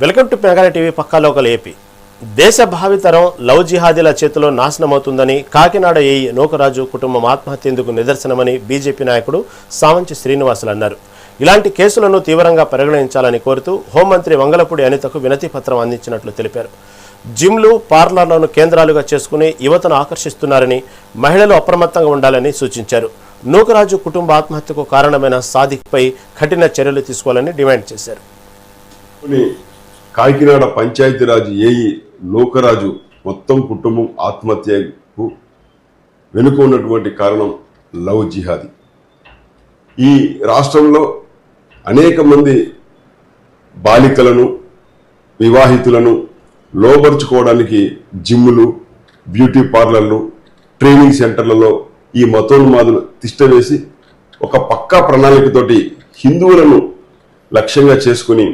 Welcome to mega TV పక్కా local AP. దేశ భావితరం లవ్ జిహాదీల చేతిలో నాశనమవుతుందని కాకినాడ ఏఈ నూకరాజు కుటుంబం ఆత్మహత్యేందుకు నిదర్శనమని బీజేపీ నాయకుడు సామంచి శ్రీనివాసులు అన్నారు. ఇలాంటి కేసులను తీవ్రంగా పరిగణించాలని కోరుతూ హోంమంత్రి వంగలపూడి అనితకు వినతి పత్రం అందించినట్లు తెలిపారు. జిమ్లు, పార్లర్లను కేంద్రాలుగా చేసుకుని యువతను ఆకర్షిస్తున్నారని, మహిళలు అప్రమత్తంగా ఉండాలని సూచించారు. నూకరాజు కుటుంబ ఆత్మహత్యకు కారణమైన సాదిక్పై కఠిన చర్యలు తీసుకోవాలని డిమాండ్ చేశారు. కాకినాడ పంచాయతీరాజ్ ఏఈ నూకరాజు మొత్తం కుటుంబం ఆత్మహత్యకు వెనుక ఉన్నటువంటి కారణం లవ్ జిహాదీ. ఈ రాష్ట్రంలో అనేక మంది బాలికలను, వివాహితులను లోబర్చుకోవడానికి జిమ్ములు, బ్యూటీ పార్లర్లు, ట్రైనింగ్ సెంటర్లలో ఈ మతోన్మాదులు తిష్టవేసి ఒక పక్కా ప్రణాళికతోటి హిందువులను లక్ష్యంగా చేసుకుని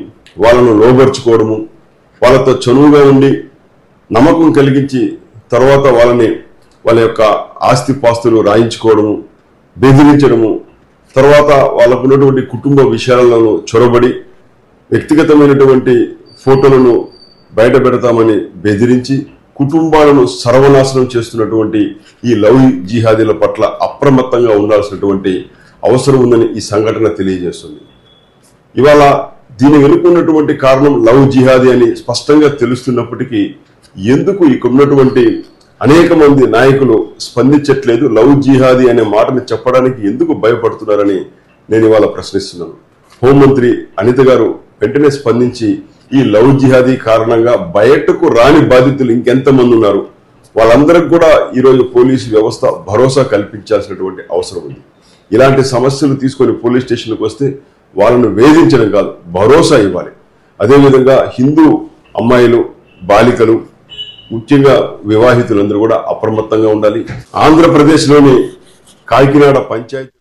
వాళ్ళను లోబర్చుకోవడము, వాళ్ళతో చనువుగా ఉండి నమ్మకం కలిగించి తర్వాత వాళ్ళ యొక్క ఆస్తిపాస్తులు రాయించుకోవడము, బెదిరించడము, తర్వాత వాళ్ళకు ఉన్నటువంటి కుటుంబ విషయాలను చొరబడి వ్యక్తిగతమైనటువంటి ఫోటోలను బయట పెడతామని బెదిరించి కుటుంబాలను సర్వనాశనం చేస్తున్నటువంటి ఈ లవ్ జిహాదీల పట్ల అప్రమత్తంగా ఉండాల్సినటువంటి అవసరం ఉందని ఈ సంఘటన తెలియజేస్తుంది. ఇవాళ దీని వెనుకున్నటువంటి కారణం లవ్ జిహాదీ అని స్పష్టంగా తెలుస్తున్నప్పటికీ ఎందుకు ఇక్కడ ఉన్నటువంటి అనేక మంది నాయకులు స్పందించట్లేదు? లవ్ జిహాదీ అనే మాటని చెప్పడానికి ఎందుకు భయపడుతున్నారని నేను ఇవాళ ప్రశ్నిస్తున్నాను. హోంమంత్రి అనిత గారు వెంటనే స్పందించి ఈ లవ్ జిహాదీ కారణంగా బయటకు రాని బాధితులు ఇంకెంతమంది ఉన్నారు, వాళ్ళందరికి కూడా ఈరోజు పోలీసు వ్యవస్థ భరోసా కల్పించాల్సినటువంటి అవసరం ఉంది. ఇలాంటి సమస్యలు తీసుకొని పోలీస్ స్టేషన్లకు వస్తే వాళ్ళను వేధించడం కాదు, భరోసా ఇవ్వాలి. అదేవిధంగా హిందూ అమ్మాయిలు, బాలికలు, ముఖ్యంగా వివాహితులందరూ కూడా అప్రమత్తంగా ఉండాలి. ఆంధ్రప్రదేశ్లోని Kakinada panchayat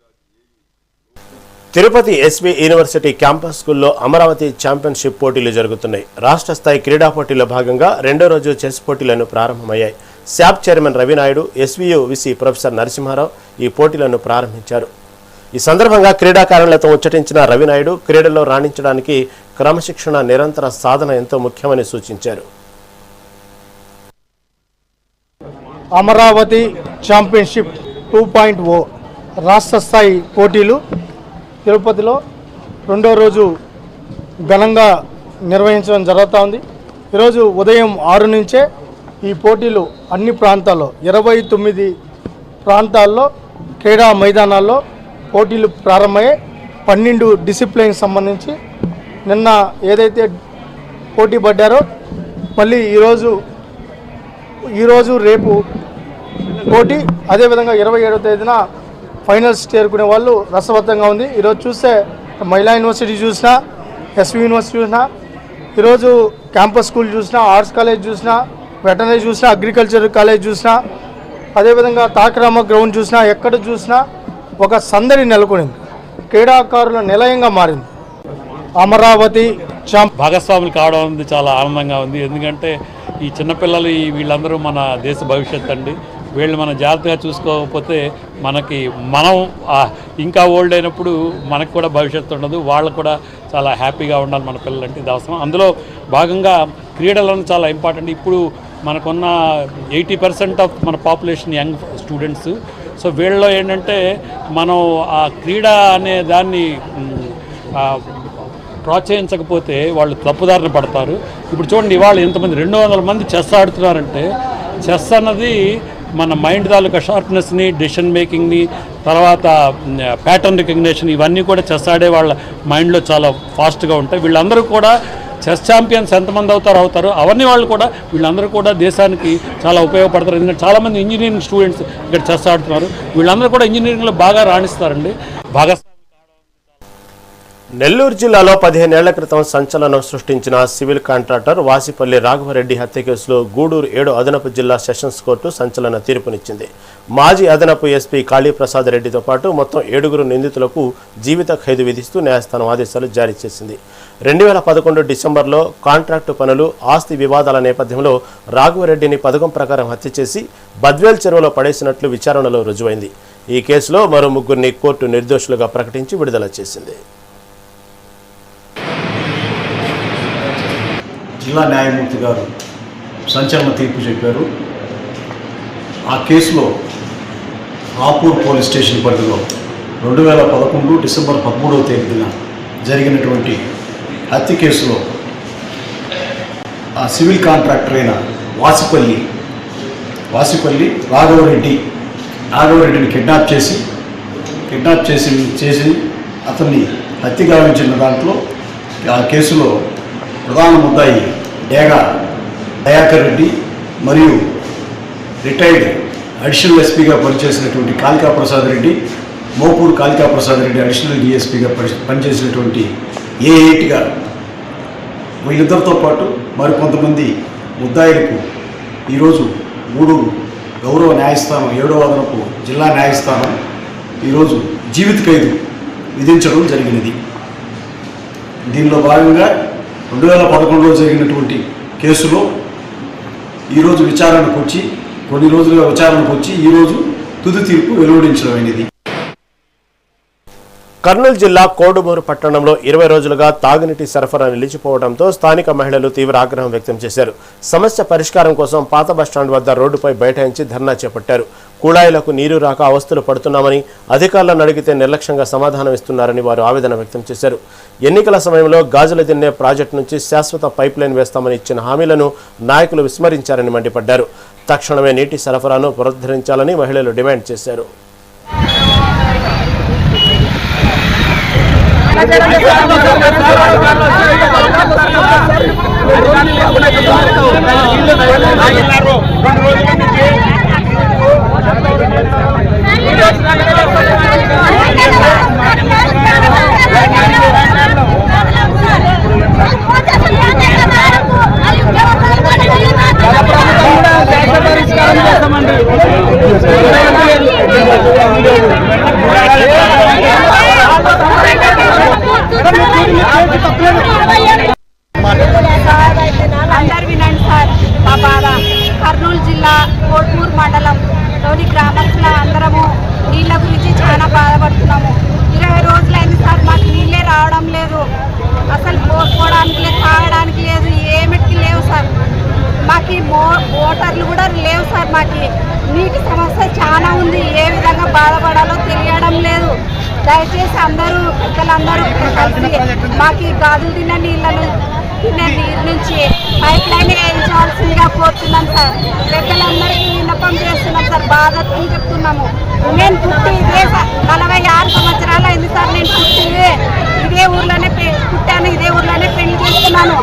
Tirupati SV university campus స్కూల్లో అమరావతి ఛాంపియన్షిప్ పోటీలు జరుగుతున్నాయి. రాష్ట్ర స్థాయి క్రీడా పోటీల్లో భాగంగా రెండో రోజు చెస్ పోటీలను ప్రారంభమయ్యాయి. SAAP chairman Ravi Naidu, SVU VC professor Narasimha Rao ఈ పోటీలను ప్రారంభించారు. ఈ సందర్భంగా క్రీడాకారులతో ముచ్చటించిన రవినాయుడు క్రీడల్లో రాణించడానికి క్రమశిక్షణ, నిరంతర సాధన ఎంతో ముఖ్యమని సూచించారు. అమరావతి ఛాంపియన్షిప్ 2.0 రాష్ట్ర స్థాయి పోటీలు తిరుపతిలో రెండో రోజు ఘనంగా నిర్వహించడం జరుగుతూ ఉంది. ఈరోజు ఉదయం 6 నుంచే ఈ పోటీలు అన్ని ప్రాంతాల్లో 29 ప్రాంతాల్లో క్రీడా మైదానాల్లో పోటీలు ప్రారంభమయ్యాయి. 12 డిసిప్లిన్ సంబంధించి నిన్న ఏదైతే పోటీ పడ్డారో మళ్ళీ ఈరోజు రేపు పోటీ, అదేవిధంగా 27వ తేదీన ఫైనల్స్ చేరుకునే వాళ్ళు రసవత్తంగా ఉంది. ఈరోజు చూస్తే మహిళా యూనివర్సిటీ చూసినా, ఎస్వి యూనివర్సిటీ చూసినా, ఈరోజు క్యాంపస్ స్కూల్ చూసినా, ఆర్ట్స్ కాలేజ్ చూసినా, వెటనరీ చూసినా, అగ్రికల్చర్ కాలేజ్ చూసినా, అదేవిధంగా తాకరామ గ్రౌండ్ చూసినా, ఎక్కడ చూసినా ఒక సందడి నెలకొనింది. క్రీడాకారుల నిలయంగా మారింది. అమరావతి భాగస్వాములు కావడం అనేది చాలా ఆనందంగా ఉంది. ఎందుకంటే ఈ చిన్నపిల్లలు వీళ్ళందరూ మన దేశ భవిష్యత్తు అండి. వీళ్ళు మనం జాగ్రత్తగా చూసుకోకపోతే మనం ఇంకా ఓల్డ్ అయినప్పుడు మనకు కూడా భవిష్యత్తు ఉండదు. వాళ్ళకు కూడా చాలా హ్యాపీగా ఉండాలి మన పిల్లలంటే ఇది అవసరం. అందులో భాగంగా క్రీడలను చాలా ఇంపార్టెంట్. ఇప్పుడు మనకున్న 80% ఆఫ్ మన పాపులేషన్ యంగ్ స్టూడెంట్స్. సో వీళ్ళలో ఏంటంటే మనం ఆ క్రీడ అనే దాన్ని ప్రోత్సహించకపోతే వాళ్ళు తప్పుదారిన పడతారు. ఇప్పుడు చూడండి, ఇవాళ ఎంతమంది 200 మంది చెస్ ఆడుతున్నారంటే చెస్ అన్నది మన మైండ్ తాలూకా షార్ప్నెస్ని, డెసిషన్ మేకింగ్ని, తర్వాత ప్యాటర్న్ రికగ్నిషన్, ఇవన్నీ కూడా చెస్ ఆడే వాళ్ళ మైండ్లో చాలా ఫాస్ట్గా ఉంటాయి. వీళ్ళందరూ కూడా చెస్ ఛాంపియన్స్ ఎంతమంది అవుతారు అవన్నీ వాళ్ళు కూడా వీళ్ళందరూ కూడా దేశానికి చాలా ఉపయోగపడతారు. ఎందుకంటే చాలామంది ఇంజనీరింగ్ స్టూడెంట్స్ ఇక్కడ చెస్ ఆడుతున్నారు. వీళ్ళందరూ కూడా ఇంజనీరింగ్లో బాగా రాణిస్తారండి. నెల్లూరు జిల్లాలో 15 ఏళ్ల క్రితం సంచలనం సృష్టించిన సివిల్ కాంట్రాక్టర్ వాసిపల్లి రాఘవరెడ్డి హత్య కేసులో గూడూరు 7 అదనపు జిల్లా సెషన్స్ కోర్టు సంచలన తీర్పునిచ్చింది. మాజీ అదనపు ఎస్పీ కాళీప్రసాద్ రెడ్డితో పాటు మొత్తం 7 నిందితులకు జీవిత ఖైదు విధిస్తూ న్యాయస్థానం ఆదేశాలు జారీ చేసింది. 2011 డిసెంబర్లో కాంట్రాక్టు పనులు, ఆస్తి వివాదాల నేపథ్యంలో రాఘవరెడ్డిని పథకం ప్రకారం హత్య చేసి బద్వేల్ చెరువులో పడేసినట్లు విచారణలో రుజువైంది. ఈ కేసులో మరో 3 కోర్టు నిర్దోషులుగా ప్రకటించి విడుదల చేసింది. జిల్లా న్యాయమూర్తి గారు సంచలన తీర్పు చెప్పారు. ఆ కేసులో రాపూర్ పోలీస్ స్టేషన్ పరిధిలో 2011 డిసెంబర్ 13వ తేదీన జరిగినటువంటి హత్య కేసులో ఆ సివిల్ కాంట్రాక్టర్ అయిన వాసిపల్లి రాఘవరెడ్డిని కిడ్నాప్ చేసి అతన్ని హత్య గావించిన దాంట్లో ఆ కేసులో ప్రధాన ముద్దాయి దయాకర్ రెడ్డి మరియు రిటైర్డ్ అడిషనల్ ఎస్పీగా పనిచేసినటువంటి కాళికా ప్రసాద్ రెడ్డి, మోపూర్ కాళికా ప్రసాద్ రెడ్డి అడిషనల్ డిఎస్పీగా పనిచేసినటువంటి A8 గారు, వీళ్ళిద్దరితో పాటు మరికొంతమంది ముద్దాయిలకు ఈరోజు గూడూరు గౌరవ న్యాయస్థానం 7వ అదనపు జిల్లా న్యాయస్థానం ఈరోజు జీవిత ఖైదు విధించడం జరిగినది. దీనిలో భాగంగా 2011లో జరిగినటువంటి కేసులో ఈరోజు కొన్ని రోజులుగా విచారణకు వచ్చి ఈరోజు తుది తీర్పు వెలువడించడమైనది. కర్నూలు జిల్లా కోడుమూరు పట్టణంలో 20 రోజులుగా తాగునీటి సరఫరా నిలిచిపోవడంతో స్థానిక మహిళలు తీవ్ర ఆగ్రహం వ్యక్తం చేశారు. సమస్య పరిష్కారం కోసం పాత బస్టాండ్ వద్ద రోడ్డుపై బైఠాయించి ధర్నా చేపట్టారు. కుళాయిలకు నీరు రాక అవస్థలు పడుతున్నామని, అధికారులను అడిగితే నిర్లక్ష్యంగా సమాధానం ఇస్తున్నారని వారు ఆవేదన వ్యక్తం చేశారు. ఎన్నికల సమయంలో గాజుల దిన్నె ప్రాజెక్టు నుంచి శాశ్వత పైప్ లైన్ వేస్తామని ఇచ్చిన హామీలను నాయకులు విస్మరించారని మండిపడ్డారు. తక్షణమే నీటి సరఫరాను పునరుద్ధరించాలని మహిళలు డిమాండ్ చేశారు. అందరు వినండి సార్ మా బాధ. కర్నూలు జిల్లా కోట్మూరు మండలంలోని గ్రామస్తుల అందరము నీళ్ళ గురించి చాలా బాధపడుతున్నాము. 20 రోజులైంది సార్, మాకు నీళ్ళే రావడం లేదు. అసలు పోసుకోవడానికి లేదు, తాగడానికి లేదు, ఏమిటికి లేవు సార్. మాకు మోటార్లు కూడా లేవు సార్. మాకు నీటి సమస్య చాలా ఉంది. ఏ విధంగా బాధపడాలో తెలియడం లేదు. దయచేసి అందరూ పెద్దలందరూ కలిసి మాకు గాజులు తిన్న నీళ్ళ నీరు నుంచి పైప్ లైన్ వేయించాల్సిందిగా కోరుతున్నాం సార్. పెద్దలందరికీ విన్నపం చేస్తున్నాం సార్, బాధతో చెప్తున్నాము. నేను పుట్టి ఇదే 46 సంవత్సరాలు అయింది సార్. నేను పుట్టి ఇదే ఊర్లోనే పుట్టాను, ఇదే ఊర్లోనే పెళ్లి చేసుకున్నాను.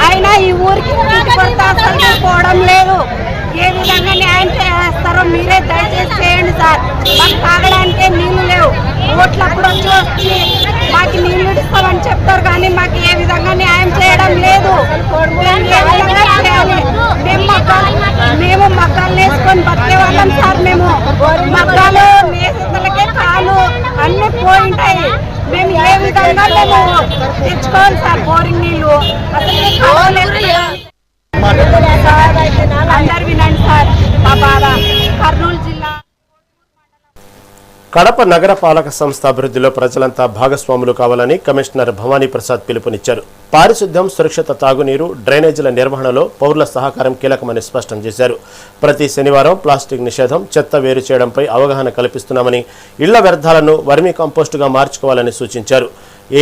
అయినా ఈ ఊరికి కొత్త అసలు పోవడం లేదు. ఏ విధంగా న్యాయం చేస్తారో మీరే దయచేసి చేయండి సార్. మాకు తాగడానికే నీళ్లు లేవు. ఓట్లప్పుడు వచ్చి మాకు నీళ్లు ఇస్తామని చెప్తారు కానీ మాకు ఏ విధంగా న్యాయం చేయడం లేదు. మేము మగ్గాలు వేసుకొని బతికే వాళ్ళం సార్. మేము మగ్గాలు నేతలకే కాలు అన్ని పోయింటాయి. మేము ఏ విధంగా మేము తెచ్చుకోవాలి సార్ బోరింగ్ నీళ్లు. అసలు అందరు వినండి సార్ మా బాధ. కర్నూలు జిల్లా కడప నగర పాలక సంస్థ అభివృద్ధిలో ప్రజలంతా భాగస్వాములు కావాలని కమిషనర్ భవానీ ప్రసాద్ పిలుపునిచ్చారు. పారిశుద్ధ్యం, సురక్షిత తాగునీరు, డ్రైనేజీల నిర్వహణలో పౌరుల సహకారం కీలకమని స్పష్టం చేశారు. ప్రతి శనివారం ప్లాస్టిక్ నిషేధం, చెత్త వేరు చేయడంపై అవగాహన కల్పిస్తున్నామని, ఇళ్ల వ్యర్థాలను వర్మీ కంపోస్టుగా మార్చుకోవాలని సూచించారు.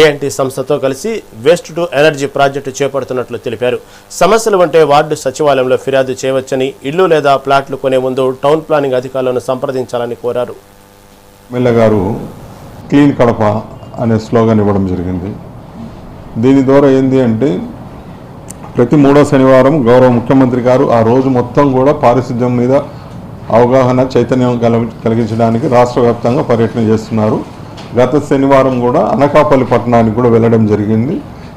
ఏఎన్టీ సంస్థతో కలిసి వేస్ట్ టు ఎనర్జీ ప్రాజెక్టు చేపడుతున్నట్లు తెలిపారు. సమస్యలు ఉంటే వార్డు సచివాలయంలో ఫిర్యాదు చేయవచ్చని, ఇల్లు లేదా ప్లాట్లు కొనే ముందు టౌన్ ప్లానింగ్ అధికారులను సంప్రదించాలని కోరారు. ఎమ్మెల్యే గారు క్లీన్ కడప అనే స్లోగన్ ఇవ్వడం జరిగింది. దీని ద్వారా ఏంది అంటే ప్రతి 3వ శనివారం గౌరవ ముఖ్యమంత్రి గారు ఆ రోజు మొత్తం కూడా పారిశుద్ధ్యం మీద అవగాహన, చైతన్యం కలిగించడానికి రాష్ట్ర వ్యాప్తంగా పర్యటన చేస్తున్నారు. గత శనివారం కూడా అనకాపల్లి పట్టణానికి కూడా వెళ్ళడం జరిగింది.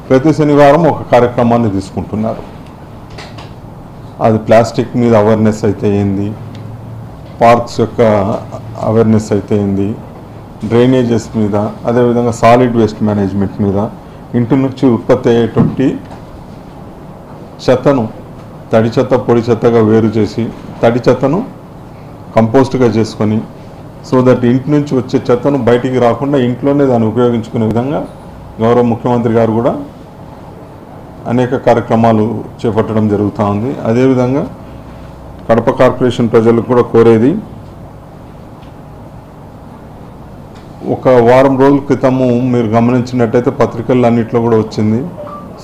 ప్రతి శనివారం ఒక కార్యక్రమాన్ని తీసుకుంటున్నారు. అది ప్లాస్టిక్ మీద అవేర్నెస్ అయితే ఏంది, పార్క్స్ యొక్క అవేర్నెస్ అయితే ఏంది, డ్రైనేజెస్ మీద, అదేవిధంగా సాలిడ్ వేస్ట్ మేనేజ్మెంట్ మీద, ఇంటి నుంచి ఉత్పత్తి అయ్యేటువంటి చెత్తను తడి చెత్త, పొడి చెత్తగా వేరు చేసి తడి చెత్తను కంపోస్ట్గా చేసుకొని, సో దట్ ఇంటి నుంచి వచ్చే చెత్తను బయటికి రాకుండా ఇంట్లోనే దాన్ని ఉపయోగించుకునే విధంగా గౌరవ ముఖ్యమంత్రి గారు కూడా అనేక కార్యక్రమాలు చేపట్టడం జరుగుతూ ఉంది. అదేవిధంగా కడప కార్పొరేషన్ ప్రజలకు కూడా కోరేది, ఒక వారం రోజుల క్రితము మీరు గమనించినట్టయితే పత్రికల్లో అన్నింటిలో కూడా వచ్చింది,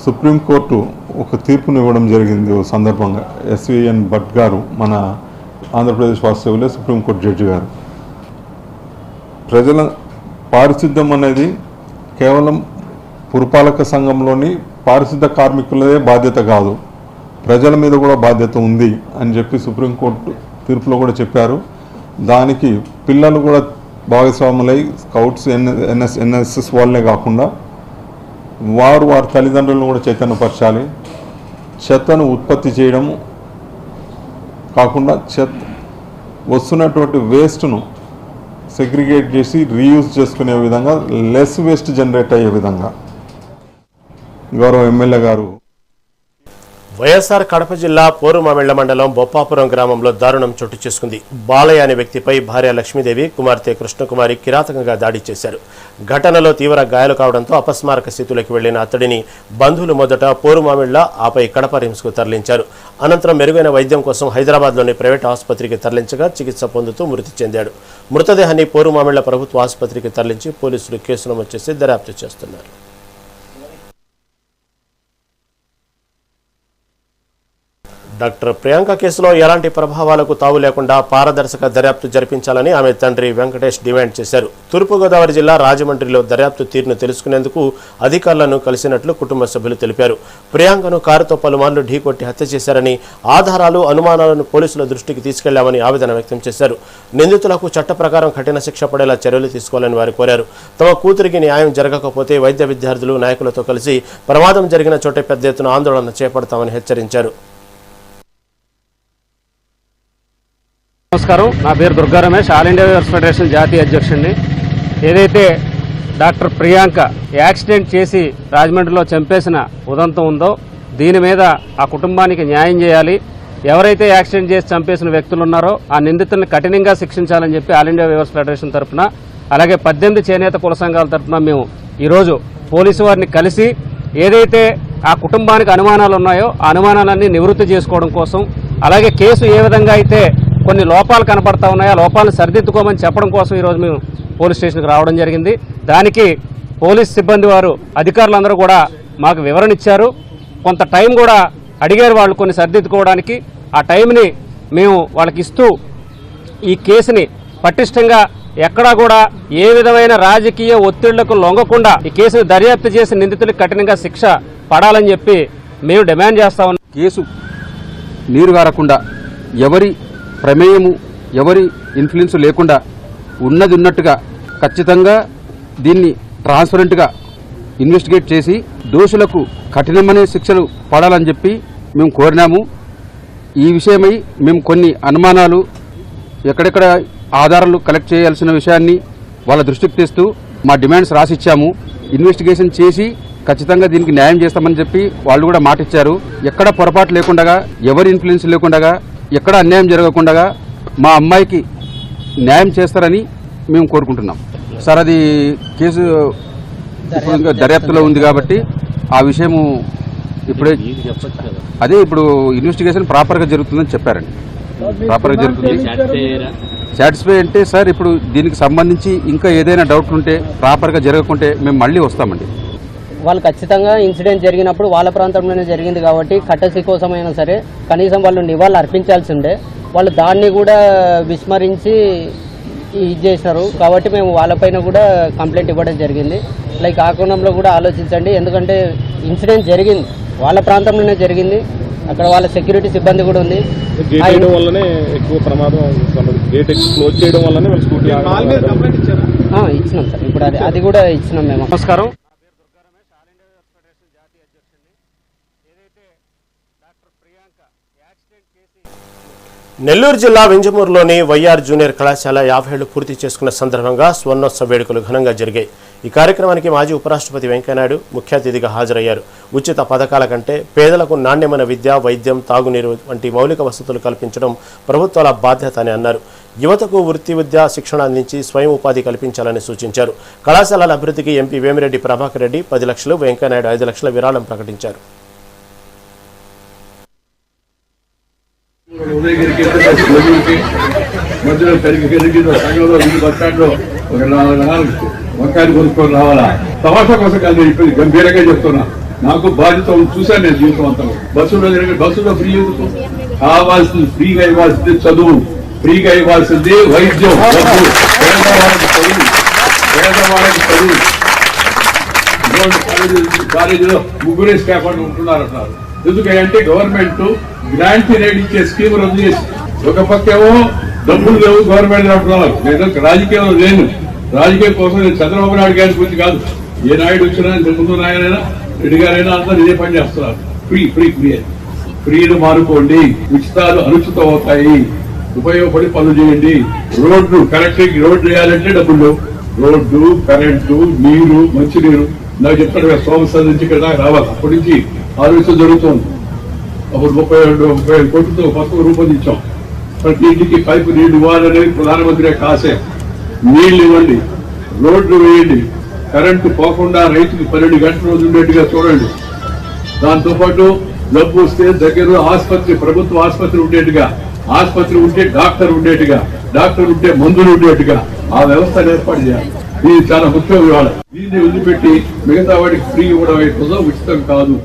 సుప్రీంకోర్టు ఒక తీర్పును ఇవ్వడం జరిగింది. ఓ సందర్భంగా SVN భట్ గారు, మన ఆంధ్రప్రదేశ్ వాస్తవ్యులే సుప్రీంకోర్టు జడ్జి గారు, ప్రజల పారిశుద్ధ్యం అనేది కేవలం పురపాలక సంఘంలోని పారిశుద్ధ కార్మికులదే బాధ్యత కాదు, ప్రజల మీద కూడా బాధ్యత ఉంది అని చెప్పి సుప్రీంకోర్టు తీర్పులో కూడా చెప్పారు. దానికి పిల్లలు కూడా భాగస్వాములై స్కౌట్స్, NSS వాళ్ళనే కాకుండా వారి తల్లిదండ్రులను కూడా చైతన్యపరచాలి. చెత్తను ఉత్పత్తి చేయడము కాకుండా వస్తున్నటువంటి వేస్ట్ను సెగ్రిగేట్ చేసి రీయూజ్ చేసుకునే విధంగా, లెస్ వేస్ట్ జనరేట్ అయ్యే విధంగా గౌరవ ఎమ్మెల్యే గారు. వైఎస్ఆర్ కడప జిల్లా పోరుమామిళ్ల మండలం బొప్పాపురం గ్రామంలో దారుణం చోటు చేసుకుంది. బాలయ్య అనే వ్యక్తిపై భార్య లక్ష్మీదేవి, కుమార్తె కృష్ణకుమారి కిరాతకంగా దాడి చేశారు. ఘటనలో తీవ్ర గాయాలు కావడంతో అపస్మారక స్థితిలోకి వెళ్లిన అతడిని బంధువులు మొదట పోరుమామిళ్ల, ఆపై కడప రిమ్స్కు తరలించారు. అనంతరం మెరుగైన వైద్యం కోసం హైదరాబాద్లోని ప్రైవేట్ ఆసుపత్రికి తరలించగా చికిత్స పొందుతూ మృతి చెందాడు. మృతదేహాన్ని పోరుమామిళ్ల ప్రభుత్వ ఆసుపత్రికి తరలించి పోలీసులు కేసు నమోదు చేసి దర్యాప్తు చేస్తున్నారు. డాక్టర్ ప్రియాంక కేసులో ఎలాంటి ప్రభావాలకు తావు లేకుండా పారదర్శక దర్యాప్తు జరిపించాలని ఆమె తండ్రి వెంకటేష్ డిమాండ్ చేశారు. తూర్పుగోదావరి జిల్లా రాజమండ్రిలో దర్యాప్తు తీరును తెలుసుకునేందుకు అధికారులను కలిసినట్లు కుటుంబ సభ్యులు తెలిపారు. ప్రియాంకను కారుతో పలుమార్లు ఢీకొట్టి హత్య చేశారని, ఆధారాలు, అనుమానాలను పోలీసుల దృష్టికి తీసుకెళ్లామని ఆవేదన వ్యక్తం చేశారు. నిందితులకు చట్ట ప్రకారం కఠిన శిక్ష పడేలా చర్యలు తీసుకోవాలని వారు కోరారు. తమ కూతురికి న్యాయం జరగకపోతే వైద్య విద్యార్థులు, నాయకులతో కలిసి ప్రమాదం జరిగిన చోటే పెద్ద ఎత్తున ఆందోళన చేపడతామని హెచ్చరించారు. నమస్కారం, నా పేరు Durga Ramesh, all India viewers federation జాతీయ అధ్యక్షుడిని. ఏదైతే డాక్టర్ ప్రియాంక యాక్సిడెంట్ చేసి రాజమండ్రిలో చంపేసిన ఉదంతం ఉందో దీని మీద ఆ కుటుంబానికి న్యాయం చేయాలి. ఎవరైతే యాక్సిడెంట్ చేసి చంపేసిన వ్యక్తులు ఉన్నారో ఆ నిందితుల్ని కఠినంగా శిక్షించాలని చెప్పి ఆల్ ఇండియా వ్యూవర్స్ ఫెడరేషన్ తరఫున, అలాగే 18 చేనేత కుల సంఘాల తరఫున మేము ఈరోజు పోలీసు వారిని కలిసి ఏదైతే ఆ కుటుంబానికి అనుమానాలు ఉన్నాయో ఆ అనుమానాలన్నీ నివృత్తి చేసుకోవడం కోసం, అలాగే కేసు ఏ విధంగా అయితే కొన్ని లోపాలు కనపడతా ఉన్నాయో ఆ లోపాలను సరిదిద్దుకోమని చెప్పడం కోసం ఈరోజు మేము పోలీస్ స్టేషన్కి రావడం జరిగింది. దానికి పోలీస్ సిబ్బంది వారు, అధికారులందరూ కూడా మాకు వివరణ ఇచ్చారు. కొంత టైం కూడా అడిగారు వాళ్ళు కొన్ని సరిదిద్దుకోవడానికి. ఆ టైంని మేము వాళ్ళకి ఇస్తూ ఈ కేసుని పటిష్టంగా ఎక్కడా కూడా ఏ విధమైన రాజకీయ ఒత్తిళ్లకు లొంగకుండా ఈ కేసును దర్యాప్తు చేసి నిందితులకు కఠినంగా శిక్ష పడాలని చెప్పి మేము డిమాండ్ చేస్తా ఉన్నాం. కేసు నీరు గారకుండా, ఎవరి ప్రమేయము, ఎవరి ఇన్ఫ్లుయెన్స్ లేకుండా ఉన్నది ఉన్నట్టుగా ఖచ్చితంగా దీన్ని ట్రాన్స్పరెంట్గా ఇన్వెస్టిగేట్ చేసి దోషులకు కఠినమైన శిక్షలు పడాలని చెప్పి మేము కోరినాము. ఈ విషయమై మేము కొన్ని అనుమానాలు, ఎక్కడెక్కడ ఆధారాలు కలెక్ట్ చేయాల్సిన విషయాన్ని వాళ్ళ దృష్టికి తెస్తూ మా డిమాండ్స్ రాసిచ్చాము. ఇన్వెస్టిగేషన్ చేసి ఖచ్చితంగా దీనికి న్యాయం చేస్తామని చెప్పి వాళ్ళు కూడా మాట ఇచ్చారు. ఎక్కడ పొరపాటు లేకుండా, ఎవరి ఇన్ఫ్లుయెన్స్ లేకుండా, ఎక్కడ అన్యాయం జరగకుండా మా అమ్మాయికి న్యాయం చేస్తారని మేము కోరుకుంటున్నాం. సార్, అది కేసు ఇప్పుడు దర్యాప్తులో ఉంది కాబట్టి ఆ విషయము ఇప్పుడే ఇప్పుడు ఇన్వెస్టిగేషన్ ప్రాపర్గా జరుగుతుందని చెప్పారండి. ప్రాపర్గా జరుగుతుంది. సాటిస్ఫై అంటే సార్, ఇప్పుడు దీనికి సంబంధించి ఇంకా ఏదైనా డౌట్ ఉంటే ప్రాపర్గా జరగకుంటే మేము మళ్ళీ వస్తామండి. వాళ్ళు ఖచ్చితంగా ఇన్సిడెంట్ జరిగినప్పుడు వాళ్ళ ప్రాంతంలోనే జరిగింది కాబట్టి కట్టసి కోసమైనా సరే కనీసం వాళ్ళు నివాళులు అర్పించాల్సి ఉండే. వాళ్ళు దాన్ని కూడా విస్మరించి ఇది చేసినారు కాబట్టి మేము వాళ్ళపైన కూడా కంప్లైంట్ ఇవ్వడం జరిగింది. లైక్ ఆ కోణంలో కూడా ఆలోచించండి. ఎందుకంటే ఇన్సిడెంట్ జరిగింది వాళ్ళ ప్రాంతంలోనే జరిగింది. అక్కడ వాళ్ళ సెక్యూరిటీ సిబ్బంది కూడా ఉంది. ఎక్కువ ప్రమాదం ఇచ్చినాం సార్, ఇప్పుడు అది కూడా ఇచ్చినాం మేము. నమస్కారం. నెల్లూరు జిల్లా వింజమూరులోని వైఆర్ జూనియర్ కళాశాల 50 ఏళ్లు పూర్తి చేసుకున్న సందర్భంగా స్వర్ణోత్సవ వేడుకలు ఘనంగా జరిగాయి. ఈ కార్యక్రమానికి మాజీ ఉపరాష్ట్రపతి వెంకయ్యనాయుడు ముఖ్య అతిథిగా హాజరయ్యారు. ఉచిత పథకాల కంటే పేదలకు నాణ్యమైన విద్య, వైద్యం, తాగునీరు వంటి మౌలిక వసతులు కల్పించడం ప్రభుత్వాల బాధ్యత అని అన్నారు. యువతకు వృత్తి విద్యా శిక్షణ అందించి స్వయం ఉపాధి కల్పించాలని సూచించారు. కళాశాలల అభివృద్ధికి ఎంపీ వేమిరెడ్డి ప్రభాకర్ రెడ్డి 10 లక్షలు, వెంకయ్యనాయుడు 5 లక్షల విరాళం ప్రకటించారు. ఉదయగిరికి మధ్యలో పెరిగి సంఘంలో బస్ స్టాండ్ లో ఒక 4 వంకాయలు కొనుక్కొని రావాలా? తమాషా కోసం కాదు, ఇప్పుడు గంభీరంగా చెప్తున్నా. నాకు బాధ్యత చూశాను నేను జీవితం అంతా. బస్సులో ఫ్రీ ఎందుకు? కావాల్సింది ఫ్రీగా ఇవ్వాల్సింది చదువు, ఫ్రీగా ఇవ్వాల్సింది వైద్యం, పేదవాళ్ళకి చదువు. కాలేజీలో 3 స్టాఫ్ అని ఉంటున్నారంటున్నారు. ఎందుకంటే గవర్నమెంట్ గ్రాంట్ రేట్ ఇచ్చే స్కీమ్ రద్దు చేసి, ఒక పక్కేమో డబ్బులు లేవు గవర్నమెంట్ అంటున్నారు. నేను రాజకీయంలో లేను, రాజకీయం కోసం నేను చంద్రబాబు నాయుడు గారి గురించి కాదు. ఏ నాయుడు వచ్చినా ముందు నాయనైనా రెడ్డి గారైనా అందరూ ఇదే పని చేస్తున్నారు. ఫ్రీలు మారుకోండి, ఉచితాలు అనుచితం అవుతాయి, ఉపయోగపడి పనులు చేయండి. రోడ్లు కరెక్ట్ రోడ్లు వేయాలంటే డబ్బులు, రోడ్డు, కరెంటు, నీరు, మంచినీరు నాకు చెప్తాడు. సోమస్థానం నుంచి ఇక్కడ దాకా రావాలి. అప్పటి నుంచి ఆలోచన జరుగుతుంది. అప్పుడు 32 కోట్లతో పథకం రూపొందించాం. ప్రతి ఇంటికి పైపు నీళ్లు ఇవ్వాలనేది ప్రధానమంత్రి కాసే. నీళ్లు ఇవ్వండి, రోడ్లు వేయండి, కరెంటు పోకుండా రైతుకి 12 గంటల రోజు ఉండేట్టుగా చూడండి. దాంతోపాటు జబ్బు వస్తే దగ్గర ఆసుపత్రి, ప్రభుత్వ ఆసుపత్రి ఉండేట్టుగా, ఆసుపత్రి ఉంటే డాక్టర్ ఉండేట్టుగా, డాక్టర్ ఉంటే మందులు ఉండేట్టుగా ఆ వ్యవస్థను ఏర్పాటు చేయాలి. ఇది చాలా ముఖ్యం. ఇవాళ దీన్ని వదిలిపెట్టి మిగతా వాడికి ఫ్రీ ఇవ్వడం అవుతుందో, ఉచితం కాదు.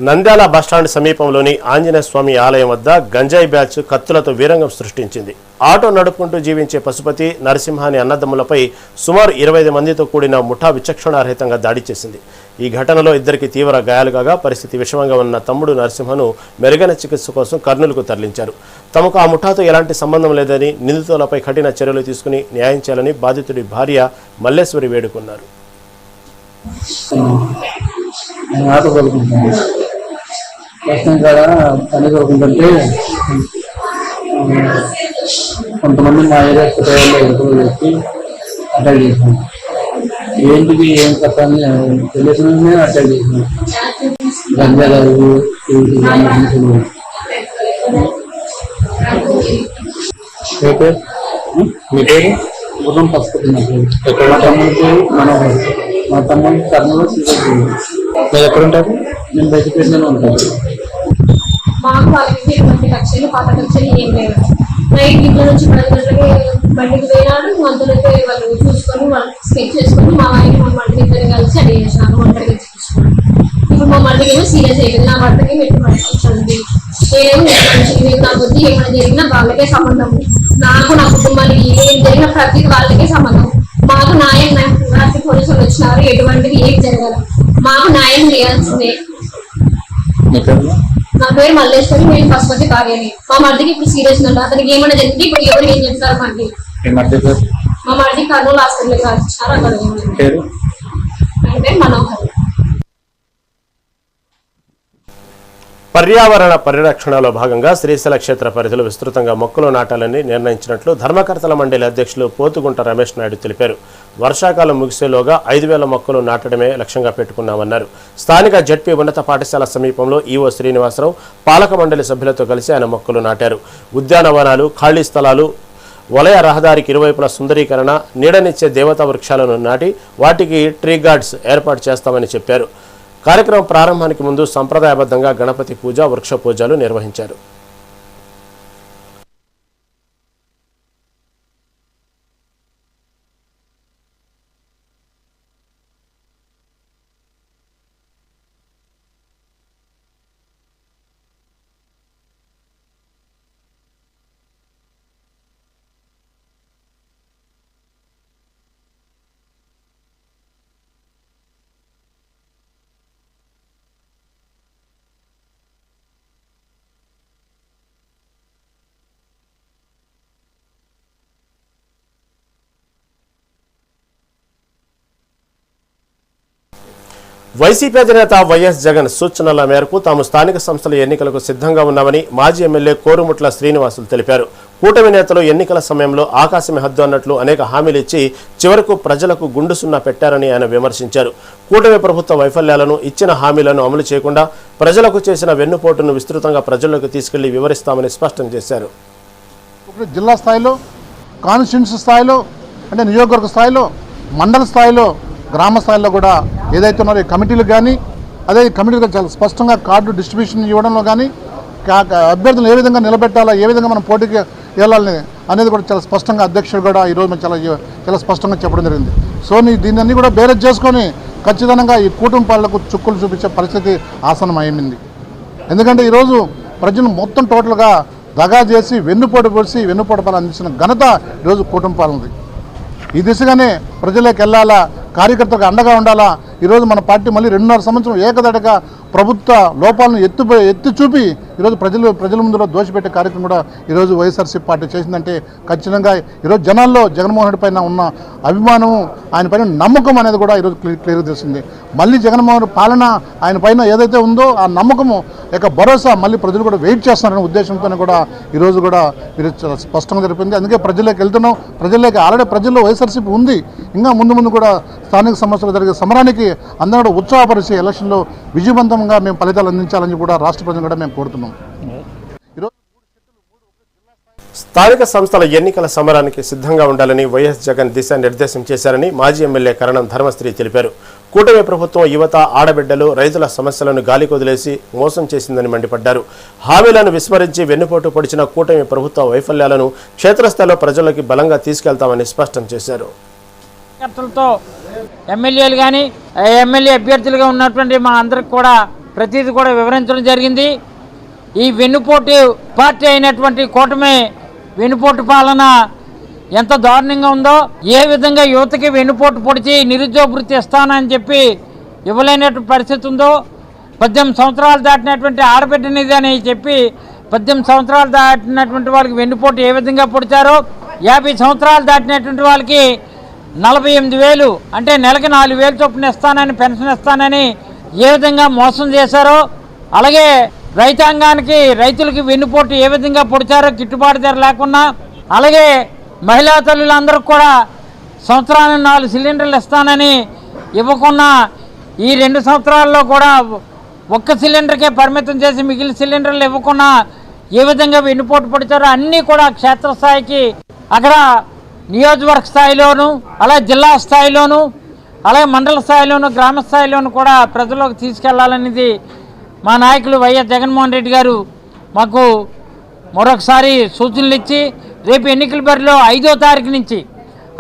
నంద్యాల బస్టాండ్ సమీపంలోని ఆంజనేయ స్వామి ఆలయం వద్ద గంజాయి బ్యాచ్ కత్తులతో వీరంగం సృష్టించింది. ఆటో నడుపుకుంటూ జీవించే పశుపతి, నరసింహాని అన్నదమ్ములపై సుమారు 25 మందితో కూడిన ముఠా విచక్షణారహితంగా దాడి చేసింది. ఈ ఘటనలో 2కి తీవ్ర గాయాలు కాగా పరిస్థితి విషమంగా ఉన్న తమ్ముడు నరసింహను మెరుగైన చికిత్స కోసం కర్నూలుకు తరలించారు. తమకు ఆ ముఠాతో ఎలాంటి సంబంధం లేదని, నిందితులపై కఠిన చర్యలు తీసుకుని న్యాయం చేయాలని బాధితుడి భార్య మల్లేశ్వరి వేడుకున్నారు. పని కొడుకుంటుంటే కొంతమంది మా ఏరియా కుటుంబాల్లో ఎదురు చేసి అటాక్ చేసాం. ఏంటిది ఏం కథ అని తెలియకుండా అటాక్ చేసాం. గంజాలు మీ పేరు గుర్రం పసుపుతుంది. మా తమ్ముడి పేరు మనోహర్. మా తమ్ముడు కర్నూలు శ్రీకాకుళం. మీరు ఎక్కడ ఉంటారు? నేను బయటపేటలోనే ఉంటాను. మాకు వాళ్ళకి ఎటువంటి కక్షలు, పాత కక్షలు ఏం లేవు. నైట్ ఇంట్లో నుంచి 10 గంటలకి బండికి పోయినాడు. అందులోకి వాళ్ళు చూసుకొని వాళ్ళు స్కెచ్ చేసుకొని మా ఆయన మా మళ్ళీ ఇద్దరు కలిసి అడిగి చేసినారు. ఒంటరిగా చూసుకున్నాను. ఇప్పుడు మా మళ్ళీ ఏమో సీరియస్ అయిపోయింది. నా భర్తకి మెట్టు పడుతుంది. నేనేమో నా బుద్ధి ఏమైనా జరిగినా వాళ్ళకే సంబంధం, నాకు నా కుటుంబానికి ఏం జరిగినా ప్రతి వాళ్ళకే సంబంధం. మాకు న్యాయం రాత్రి పోలీసులు వచ్చినారు. ఎటువంటిది ఏం జరగదు, మాకు న్యాయం చేయాల్సిందే. నా పేరు మల్లేశ్వరి, నేను పశుపతి కార్యాలయం. మా మరిదికి ఇప్పుడు సీరియస్ ఉంది. అతనికి ఏమైనా జరిగింది ఇప్పుడు ఎవరు ఏం చెప్తారు? మా మరిది కర్నూలు హాస్పిటల్కి రాసిచ్చారు. అక్కడ పేరు మనోహర్. పర్యావరణ పరిరక్షణలో భాగంగా శ్రీశైల క్షేత్ర పరిధిలో విస్తృతంగా మొక్కలు నాటాలని నిర్ణయించినట్లు ధర్మకర్తల మండలి అధ్యక్షులు పోతుగుంట రమేష్ నాయుడు తెలిపారు. వర్షాకాలం ముగిసేలోగా 5,000 మొక్కలు నాటడమే లక్ష్యంగా పెట్టుకున్నామన్నారు. స్థానిక జడ్పీ ఉన్నత పాఠశాల సమీపంలో ఈవో శ్రీనివాసరావు పాలక మండలి సభ్యులతో కలిసి ఆయన మొక్కలు నాటారు. ఉద్యానవనాలు, ఖాళీ స్థలాలు, వలయ రహదారికి ఇరువైపుల సుందరీకరణ, నీడనిచ్చే దేవతా వృక్షాలను నాటి వాటికి ట్రీ గార్డ్స్ ఏర్పాటు చేస్తామని చెప్పారు. కార్యక్రమం ప్రారంభానికి ముందు సంప్రదాయబద్ధంగా గణపతి పూజ, వృక్ష పూజలు నిర్వహించారు. వైసీపీ అధినేత వైఎస్ జగన్ సూచనల మేరకు తాము స్థానిక సంస్థల ఎన్నికలకు సిద్ధంగా ఉన్నామని మాజీ ఎమ్మెల్యే కోరుముట్ల శ్రీనివాసులు తెలిపారు. కూటమి నేతలు ఎన్నికల సమయంలో ఆకాశమే హద్దు అన్నట్లు అనేక హామీలు ఇచ్చి చివరకు ప్రజలకు గుండు సున్నా పెట్టారని ఆయన విమర్శించారు. కూటమి ప్రభుత్వ వైఫల్యాలను, ఇచ్చిన హామీలను అమలు చేయకుండా ప్రజలకు చేసిన వెన్నుపోటును విస్తృతంగా ప్రజల్లోకి తీసుకెళ్లి వివరిస్తామని స్పష్టం చేశారు. జిల్లా స్థాయిలో, కాన్స్టిట్యూన్సీ స్థాయిలో, అంటే నియోజకవర్గ స్థాయిలో, మండల స్థాయిలో, గ్రామ స్థాయిలో కూడా ఏదైతే ఉన్నారో ఈ కమిటీలకు కానీ, అదే కమిటీలకు చాలా స్పష్టంగా కార్డు డిస్ట్రిబ్యూషన్ ఇవ్వడంలో కానీ, అభ్యర్థులను ఏ విధంగా నిలబెట్టాలా, ఏ విధంగా మనం పోటీకి వెళ్ళాలని అనేది కూడా చాలా స్పష్టంగా అధ్యక్షుడు కూడా ఈరోజు మనం చాలా స్పష్టంగా చెప్పడం జరిగింది. సో దీన్ని అన్ని కూడా బేరేజ్ చేసుకొని ఖచ్చితంగా ఈ కూటమి పాలనకు చుక్కులు చూపించే పరిస్థితి ఆసనమైంది. ఎందుకంటే ఈరోజు ప్రజలు మొత్తం టోటల్గా దగా చేసి వెన్నుపోటు పాలన అందించిన ఘనత ఈరోజు కూటమి పాలనది. ఈ దిశగానే ప్రజలకు వెళ్ళాలా, కార్యకర్తలకు అండగా ఉండాలా. ఈరోజు మన పార్టీ మళ్ళీ 2.5 సంవత్సరం ఏకదటగా ప్రభుత్వ లోపాలను ఎత్తి చూపి ఈరోజు ప్రజల ముందులో దోషపెట్టే కార్యక్రమం కూడా ఈరోజు వైఎస్ఆర్సీ పార్టీ చేసిందంటే ఖచ్చితంగా ఈరోజు జనాల్లో జగన్మోహన్ రెడ్డి పైన ఉన్న అభిమానం, ఆయన పైన నమ్మకం అనేది కూడా ఈరోజు క్లియర్గా తెలిసింది. మళ్ళీ జగన్మోహన్ రెడ్డి పాలన ఆయన పైన ఏదైతే ఉందో ఆ నమ్మకము యొక్క భరోసా మళ్ళీ ప్రజలు కూడా వెయిట్ చేస్తున్నారనే ఉద్దేశంతోనే కూడా ఈరోజు కూడా ఈరోజు స్పష్టంగా జరిపింది. అందుకే ప్రజల్లోకి వెళ్తున్నాం. ప్రజల్లోకి ఆల్రెడీ ప్రజల్లో వైఎస్ఆర్సీపీ ఉంది. ఇంకా ముందు కూడా స్థానిక సమస్యలు జరిగే సమరానికి అందరూ కూడా ఉత్సాహపరిచి ఎలక్షన్లో విజయవంతంగా మేము ఫలితాలు అందించాలని కూడా రాష్ట్ర ప్రజలు కూడా మేము కోరుతున్నాం. స్థానిక సంస్థల ఎన్నికల సమరానికి సిద్ధంగా ఉండాలని వైఎస్ జగన్ దిశానిర్దేశం చేశారని మాజీ ఎమ్మెల్యే కరణం ధర్మశ్రీ తెలిపారు. కూటమి ప్రభుత్వం యువత, ఆడబిడ్డలు, రైతుల సమస్యలను గాలికొదిలేసి మోసం చేసిందని మండిపడ్డారు. హామీలను విస్మరించి వెన్నుపోటు పొడిచిన కూటమి ప్రభుత్వ వైఫల్యాలను క్షేత్రస్థాయిలో ప్రజల్లోకి బలంగా తీసుకెళ్తామని స్పష్టం చేశారు. ఎమ్మెల్యేలు కానీ ఎమ్మెల్యే అభ్యర్థులుగా ఉన్నటువంటి మా అందరికి కూడా ప్రతిదీ కూడా వివరించడం జరిగింది. ఈ వెన్నుపోటు పార్టీ అయినటువంటి కూటమి వెన్నుపోటు పాలన ఎంత దారుణంగా ఉందో, ఏ విధంగా యువతకి వెన్నుపోటు పొడిచి నిరుద్యోగ వృత్తి ఇస్తానని చెప్పి ఇవ్వలేనటువంటి పరిస్థితి ఉందో, 18 సంవత్సరాలు దాటినటువంటి ఆడబిడ్డనిది అని చెప్పి 18 సంవత్సరాలు దాటినటువంటి వాళ్ళకి వెన్నుపోటు ఏ విధంగా పొడిచారో, 50 సంవత్సరాలు దాటినటువంటి వాళ్ళకి 48,000 అంటే నెలకి 4,000 చొప్పున ఇస్తానని, పెన్షన్ ఇస్తానని ఏ విధంగా మోసం చేశారో, అలాగే రైతాంగానికి రైతులకి వెన్నుపోటు ఏ విధంగా పొడిచారో గిట్టుబాటు ధర లేకున్నా, అలాగే మహిళా తల్లులందరికీ కూడా సంవత్సరానికి 4 సిలిండర్లు ఇస్తానని ఇవ్వకున్నా ఈ 2 సంవత్సరాల్లో కూడా 1 సిలిండర్కే పరిమితం చేసి మిగిలిన సిలిండర్లు ఇవ్వకున్నా ఏ విధంగా వెన్నుపోటు పొడిచారో అన్నీ కూడా క్షేత్రస్థాయికి అక్కడ నియోజకవర్గ స్థాయిలోను, అలాగే జిల్లా స్థాయిలోను, అలాగే మండల స్థాయిలోను, గ్రామ స్థాయిలోను కూడా ప్రజల్లోకి తీసుకెళ్లాలనేది మా నాయకులు వైఎస్ జగన్మోహన్ రెడ్డి గారు మాకు మరొకసారి సూచనలు ఇచ్చి రేపు ఎన్నికల బరిలో 5వ తారీఖు నుంచి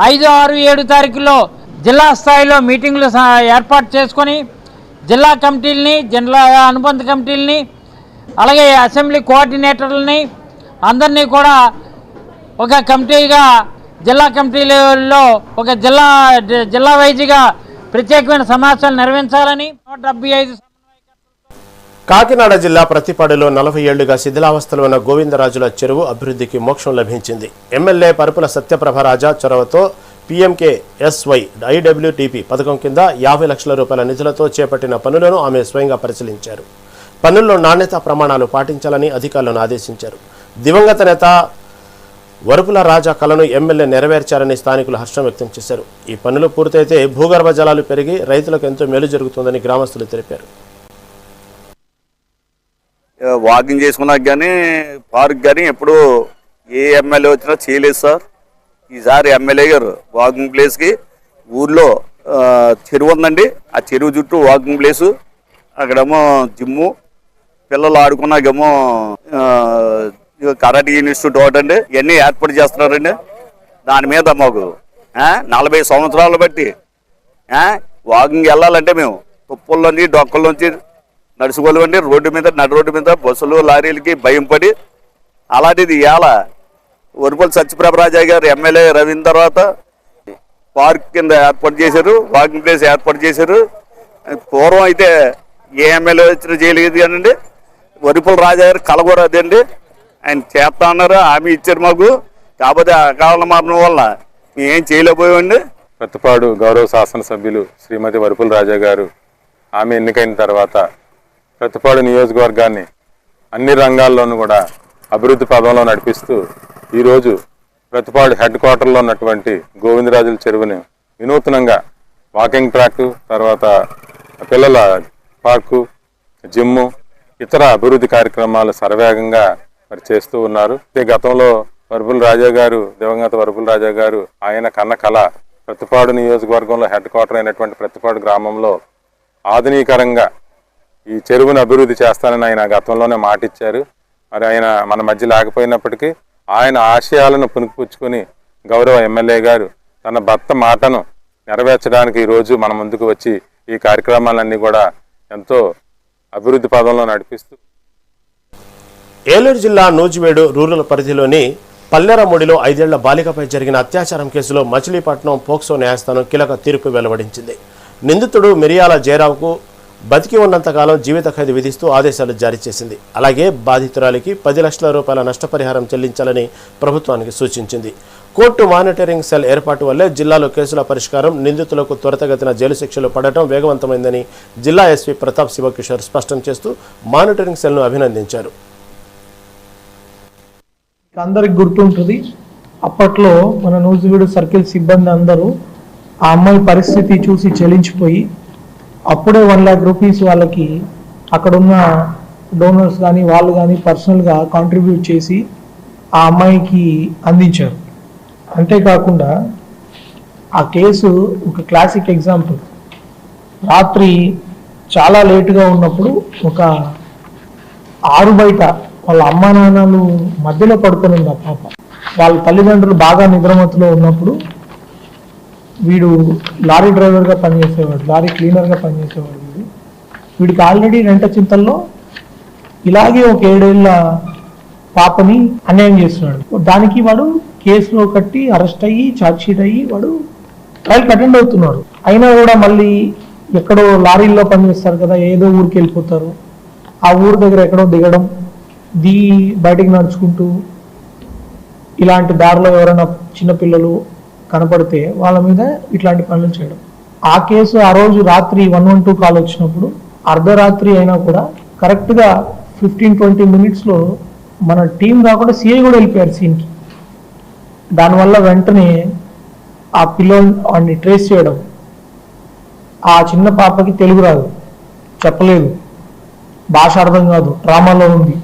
5, 6, 7 తారీఖుల్లో జిల్లా స్థాయిలో మీటింగ్లు ఏర్పాటు చేసుకొని జిల్లా కమిటీలని, జిల్లా అనుబంధ కమిటీలని, అలాగే అసెంబ్లీ కోఆర్డినేటర్లని అందరినీ కూడా ఒక కమిటీగా జిల్లా కమిటీలలో ఒక జిల్లా వైజ్గా ప్రత్యేకమైన సమావేశాలు నిర్వహించాలని 175 కాకినాడ జిల్లా ప్రతిపాడులో 40 ఏళ్లుగా శిథిలావస్థలో ఉన్న గోవిందరాజుల చెరువు అభివృద్ధికి మోక్షం లభించింది. ఎమ్మెల్యే పరుపుల సత్యప్రభరాజా చొరవతో PMKSY IWTP పథకం కింద 50 లక్షల రూపాయల నిధులతో చేపట్టిన పనులను ఆమె స్వయంగా పరిశీలించారు. పనుల్లో నాణ్యతా ప్రమాణాలు పాటించాలని అధికారులను ఆదేశించారు. దివంగత నేత వరుపుల రాజా కలను ఎమ్మెల్యే నెరవేర్చారని స్థానికులు హర్షం వ్యక్తం చేశారు. ఈ పనులు పూర్తయితే భూగర్భ జలాలు పెరిగి రైతులకు ఎంతో మేలు జరుగుతుందని గ్రామస్తులు తెలిపారు. వాకింగ్ చేసుకున్నాక కానీ పార్క్ కానీ ఎప్పుడు ఏ ఎమ్మెల్యే వచ్చినా చేయలేదు సార్. ఈసారి ఎమ్మెల్యే గారు వాకింగ్ ప్లేస్కి ఊర్లో చెరువు ఉందండి, ఆ చెరువు చుట్టూ వాకింగ్ ప్లేసు, అక్కడేమో జిమ్ము, పిల్లలు ఆడుకున్నాకేమో కరాటే ఇన్స్టిట్యూట్ ఒకటి అండి, ఇవన్నీ ఏర్పాటు చేస్తున్నారండి. దాని మీద మాకు 40 సంవత్సరాలు బట్టి వాకింగ్ వెళ్ళాలంటే మేము తుప్పల్లోంచి డొక్కల్లోంచి నడుచుకోలేమండి. నడి రోడ్డు మీద బస్సులు లారీలకి భయం పడి అలాంటిది ఇవాళ వరుపుల సత్యప్రభరాజా గారు ఎమ్మెల్యే రవిన తర్వాత పార్క్ కింద ఏర్పాటు చేశారు, వాకింగ్ ప్లేస్ ఏర్పాటు చేశారు. పూర్వం అయితే ఏ ఎమ్మెల్యే వచ్చినా చేయలేదు కానండి, వరుపుల రాజా గారు కలగూర అదండి, ఆయన చేస్తా అన్నారు, హామీ ఇచ్చారు మాకు. కాకపోతే అకాల మరణం వల్ల మేమేం చేయలేకపోయామండి. ప్రతిపాడు గౌరవ శాసనసభ్యులు శ్రీమతి వరుపుల రాజా గారు ఆమె ఎన్నికైన తర్వాత ప్రతిపాడు నియోజకవర్గాన్ని అన్ని రంగాల్లోనూ కూడా అభివృద్ధి పదంలో నడిపిస్తూ ఈరోజు ప్రతిపాడు హెడ్ క్వార్టర్లో ఉన్నటువంటి గోవిందరాజుల చెరువుని వినూత్నంగా వాకింగ్ ట్రాక్, తర్వాత పిల్లల పార్కు, జిమ్ము, ఇతర అభివృద్ధి కార్యక్రమాలు శరవేగంగా మరి చేస్తూ ఉన్నారు. గతంలో వరుపుల రాజా గారు, దివంగత వరుపుల రాజా గారు ఆయన కన్న కళ ప్రతిపాడు నియోజకవర్గంలో హెడ్ క్వార్టర్ అయినటువంటి ప్రతిపాడు గ్రామంలో ఆధునీకరంగా ఈ చెరువును అభివృద్ధి చేస్తానని ఆయన గతంలోనే మాటిచ్చారు. మరి ఆయన మన మధ్య లేకపోయినప్పటికీ ఆయన ఆశయాలను పుణికిపుచ్చుకొని గౌరవ ఎమ్మెల్యే గారు తన భర్త మాటను నెరవేర్చడానికి ఈరోజు మన ముందుకు వచ్చి ఈ కార్యక్రమాలన్నీ కూడా ఎంతో అభివృద్ధి పదంలో నడిపిస్తూ ఏలూరు జిల్లా నూజివేడు రూరల్ పరిధిలోని పల్లెరముడిలో 5 ఏళ్ల బాలికపై జరిగిన అత్యాచారం కేసులో మచిలీపట్నం పోక్సో న్యాయస్థానం కీలక తీర్పు వెలువడించింది. నిందితుడు మిరియాల జయరావుకు బతికి ఉన్నంతకాలం జీవిత ఖైదు విధిస్తూ ఆదేశాలు జారీ చేసింది. అలాగే బాధితురాలికి 10 లక్షల రూపాయల నష్టపరిహారం చెల్లించాలని ప్రభుత్వానికి సూచించింది. కోర్టు మానిటరింగ్ సెల్ ఏర్పాటు వల్లే జిల్లాలో కేసుల పరిష్కారం, నిందితులకు త్వరితగతిన జైలు శిక్షలు పడటం వేగవంతమైందని జిల్లా ఎస్పీ ప్రతాప్ శివకిషోర్ స్పష్టం చేస్తూ మానిటరింగ్ సెల్ను అభినందించారు. అందరికి గుర్తుంటుంది, అప్పట్లో మన నూజివీడు సర్కిల్ సిబ్బంది అందరూ ఆ అమ్మాయి పరిస్థితి చూసి చెల్లించిపోయి అప్పుడే 1 lakh రూపీస్ వాళ్ళకి అక్కడున్న డోనర్స్ కానీ వాళ్ళు కానీ పర్సనల్గా కాంట్రిబ్యూట్ చేసి ఆ అమ్మాయికి అందించారు. అంతేకాకుండా ఆ కేసు ఒక క్లాసిక్ ఎగ్జాంపుల్. రాత్రి చాలా లేటుగా ఉన్నప్పుడు ఒక ఆరు బయట వాళ్ళ అమ్మా నాన్నలు మధ్యలో పడుకొని ఉంది ఆ పాప. వాళ్ళ తల్లిదండ్రులు బాగా నిద్రమత్తులో ఉన్నప్పుడు వీడు లారీ డ్రైవర్గా పనిచేసేవాడు, లారీ క్లీనర్గా పనిచేసేవాడు. వీడికి ఆల్రెడీ రెంట చింతల్లో ఇలాగే ఒక 7 ఏళ్ల పాపని అన్యాయం చేస్తున్నాడు. దానికి వాడు కేసులో కట్టి అరెస్ట్ అయ్యి ఛార్జ్షీట్ అయ్యి వాడు ట్రయల్కి అటెండ్ అవుతున్నాడు. అయినా కూడా మళ్ళీ ఎక్కడో లారీల్లో పనిచేస్తారు కదా, ఏదో ఊరికి వెళ్ళిపోతారు. ఆ ఊరు దగ్గర ఎక్కడో దిగడం, బయటికి నడుచుకుంటూ ఇలాంటి దారిలో ఎవరైనా చిన్నపిల్లలు కనపడితే వాళ్ళ మీద ఇట్లాంటి పనులు చేయడం. ఆ కేసు ఆ రోజు రాత్రి 112 కాల్ వచ్చినప్పుడు అర్ధరాత్రి అయినా కూడా కరెక్ట్గా 15-20 మినిట్స్లో మన టీం కాకుండా సిఐ కూడా వెళ్ళిపోయారు సీన్కి. దానివల్ల వెంటనే ఆ పిల్లని ట్రేస్ చేయడం. ఆ చిన్న పాపకి తెలుగు రాదు, చెప్పలేదు, భాష అర్థం కాదు, డ్రామాలో ఉంది.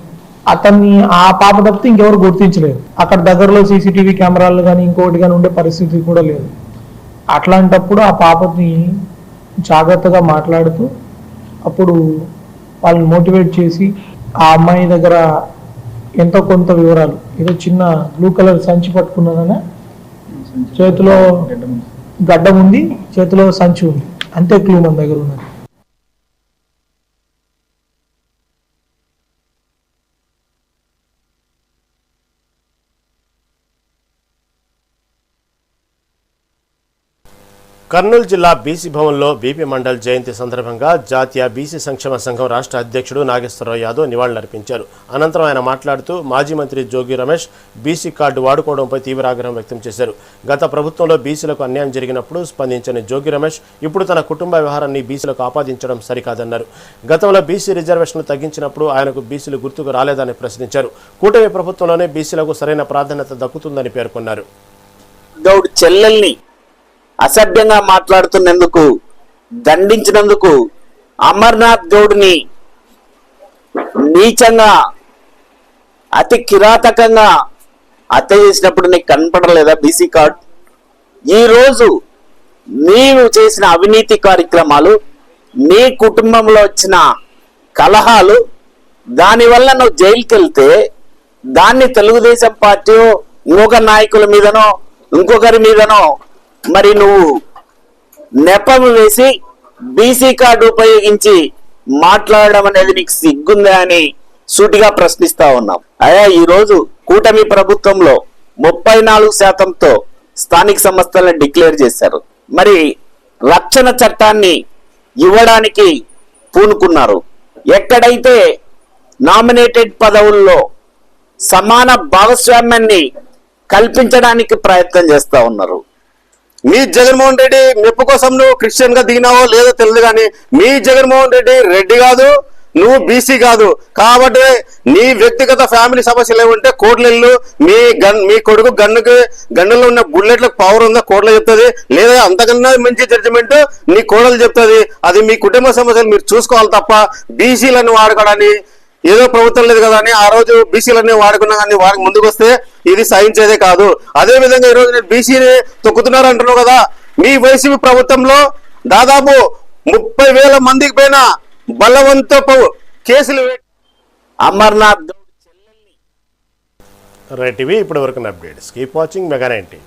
అతన్ని ఆ పాప తప్పితే ఇంకెవరు గుర్తించలేదు. అక్కడ దగ్గరలో సీసీటీవీ కెమెరాలు కానీ ఇంకోటి కానీ ఉండే పరిస్థితి కూడా లేదు. అట్లాంటప్పుడు ఆ పాపని జాగ్రత్తగా మాట్లాడుతూ అప్పుడు వాళ్ళని మోటివేట్ చేసి ఆ అమ్మాయి దగ్గర ఎంతో కొంత వివరాలు, ఏదో చిన్న బ్లూ కలర్ సంచి పట్టుకున్నాననే, చేతిలో గడ్డం ఉంది, చేతిలో సంచి ఉంది, అంతే క్లూ మన దగ్గర ఉన్నది. కర్నూలు జిల్లా బీసీ భవన్లో బీపీ మండల్ జయంతి సందర్భంగా జాతీయ బీసీ సంక్షేమ సంఘం రాష్ట్ర అధ్యక్షుడు నాగేశ్వరరావు యాదవ్ నివాళులర్పించారు. అనంతరం ఆయన మాట్లాడుతూ మాజీ మంత్రి జోగి రమేష్ బీసీ కార్డు వాడుకోవడంపై తీవ్ర ఆగ్రహం వ్యక్తం చేశారు. గత ప్రభుత్వంలో బీసీలకు అన్యాయం జరిగినప్పుడు స్పందించని జోగి రమేష్ ఇప్పుడు తన కుటుంబ వ్యవహారాన్ని బీసీలకు ఆపాదించడం సరికాదన్నారు. గతంలో బీసీ రిజర్వేషన్లు తగ్గించినప్పుడు ఆయనకు బీసీలు గుర్తుకు రాలేదని ప్రశ్నించారు. కూటమి ప్రభుత్వంలోనే బీసీలకు సరైన ప్రాధాన్యత దక్కుతుందని పేర్కొన్నారు. గౌడ్ చెల్లెల్ని అసభ్యంగా మాట్లాడుతున్నందుకు దండించినందుకు అమర్నాథ్ గౌడ్ని నీచంగా అతి కిరాతకంగా హత్య చేసినప్పుడు నీకు కనపడలేదా బీసీ కార్డ్? ఈరోజు నీవు చేసిన అవినీతి కార్యక్రమాలు, నీ కుటుంబంలో వచ్చిన కలహాలు, దానివల్ల నువ్వు జైలుకి వెళ్తే దాన్ని తెలుగుదేశం పార్టీ ఇంకొక నాయకుల మీదనో ఇంకొకరి మీదనో మరి నువ్వు నెపం వేసి బీసీ కార్డు ఉపయోగించి మాట్లాడడం అనేది నీకు సిగ్గుందా అని సూటిగా ప్రశ్నిస్తా ఉన్నాం. అయ్యా, ఈరోజు కూటమి ప్రభుత్వంలో 34% స్థానిక సంస్థలను డిక్లేర్ చేశారు. మరి రక్షణ చట్టాన్ని ఇవ్వడానికి పూనుకున్నారు. ఎక్కడైతే నామినేటెడ్ పదవుల్లో సమాన భాగస్వామ్యాన్ని కల్పించడానికి ప్రయత్నం చేస్తా ఉన్నారు. మీ జగన్మోహన్ రెడ్డి మెప్పు కోసం నువ్వు క్రిస్టియన్ గా దిగినావో లేదో తెలియదు, కానీ మీ జగన్మోహన్ రెడ్డి రెడ్డి కాదు, నువ్వు బీసీ కాదు. కాబట్టి నీ వ్యక్తిగత ఫ్యామిలీ సమస్యలు ఏమంటే కోర్టులు, మీ కొడుకు గన్నులో ఉన్న బుల్లెట్లకు పవర్ ఉందా కోర్టులో చెప్తుంది, లేదా అంతకన్నా మంచి జడ్జిమెంట్ నీ కోడలు చెప్తుంది. అది మీ కుటుంబ సమస్యలు మీరు చూసుకోవాలి తప్ప బీసీలను వాడుకోవడాన్ని ఏదో ప్రభుత్వం లేదు కదా అని ఆ రోజు బీసీలన్నీ వాడుకున్నా కానీ వాడికి ముందుకు వస్తే ఇది సహించేదే కాదు. అదే విధంగా ఈ రోజు నేను బీసీని తొక్కుతున్నారు అంటున్నావు కదా. మీ వైసీపీ ప్రభుత్వంలో దాదాపు 30,000 మందికి పైన బలవంతపు కేసులు అమర్నాథ్ రైట్, ఇవి ఇప్పటి వరకు అప్డేట్స్. Keep watching mega 19.